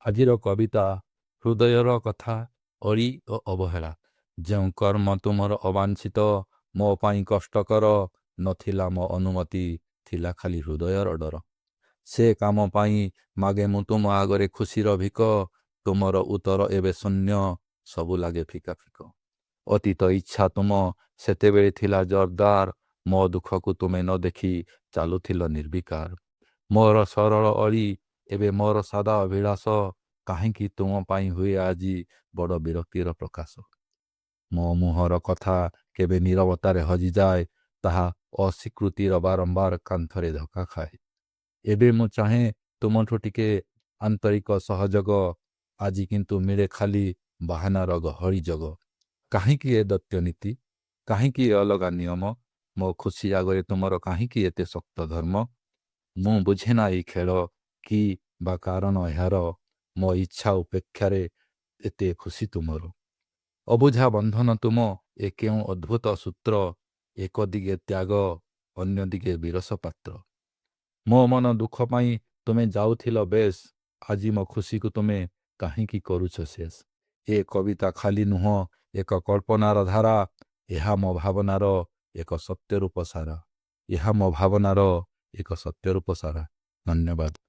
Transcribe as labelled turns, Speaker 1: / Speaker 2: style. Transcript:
Speaker 1: ଆଜିର କବିତା ହୃଦୟର କଥା ଅଳି ଓ ଅବହେଳା। ଯେଉଁ କର୍ମ ତୁମର ଅବାଞ୍ଛିତ, ମୋ ପାଇଁ କଷ୍ଟକର, ନଥିଲା ମୋ ଅନୁମତି, ଥିଲା ଖାଲି ହୃଦୟର ଡର। ସେ କାମ ପାଇଁ ମାଗେ ମୁଁ ତୁମ ଆଗରେ ଖୁସିର ଭିକ, ତୁମର ଉତ୍ତର ଏବେ ଶୂନ୍ୟ, ସବୁ ଲାଗେ ଫିକା ଫିକ। ଅତୀତ ଇଚ୍ଛା ତୁମ ସେତେବେଳେ ଥିଲା ଜୋରଦାର, ମୋ ଦୁଃଖକୁ ତୁମେ ନ ଦେଖି ଚାଲୁଥିଲ ନିର୍ବିକାର। ମୋର ସରଳ ଅଳି ଏବେ ମୋର ସାଦା ଅଭିଳାଷ, କାହିଁକି ତୁମ ପାଇଁ ହୁଏ ଆଜି ବଡ଼ ବିରକ୍ତିର ପ୍ରକାଶ। ମୋ ମୁହଁର କଥା କେବେ ନୀରବତାରେ ହଜିଯାଏ, ତାହା ଅସ୍ୱୀକୃତିର ବାରମ୍ବାର କାନ୍ଥରେ ଧକ୍କା ଖାଏ। ଏବେ ମୁଁ ଚାହେଁ ତୁମଠୁ ଟିକେ ଆନ୍ତରିକ ସହଯୋଗ, ଆଜି କିନ୍ତୁ ମିଳେ ଖାଲି ବାହାନାର ଗହଳି ଯୋଗ। କାହିଁକି ଏ ଦୈତ୍ୟନୀତି, କାହିଁକି ଏ ଅଲଗା ନିୟମ, ମୋ ଖୁସି ଆଗରେ ତୁମର କାହିଁକି ଏତେ ଶକ୍ତ ଧର୍ମ। ମୁଁ ବୁଝେନା ଏଇ ଖେଳ କି ବା କାରଣ ଏହାର, ମୋ ଇଚ୍ଛା ଉପେକ୍ଷାରେ ଏତେ ଖୁସି ତୁମର। ଅବୁଝା ବନ୍ଧନ ତୁମ ଏ କେଉଁ ଅଦ୍ଭୁତ ସୂତ୍ର, ଏକ ଦିଗେ ତ୍ୟାଗ, ଅନ୍ୟ ଦିଗେ ବିରସ ପାତ୍ର। ମୋ ମନ ଦୁଃଖ ପାଇଁ ତୁମେ ଯାଉଥିଲ ବେଶ, ଆଜି ମୋ ଖୁସିକୁ ତୁମେ କାହିଁକି କରୁଛ ଶେଷ। ଏ କବିତା ଖାଲି ନୁହଁ ଏକ କଳ୍ପନାର ଧାରା, ଏହା ମୋ ଭାବନାର ଏକ ସତ୍ୟରୂପ ସାରା। ଏହା ମୋ ଭାବନାର ଏକ ସତ୍ୟରୂପ ସାରା। ଧନ୍ୟବାଦ।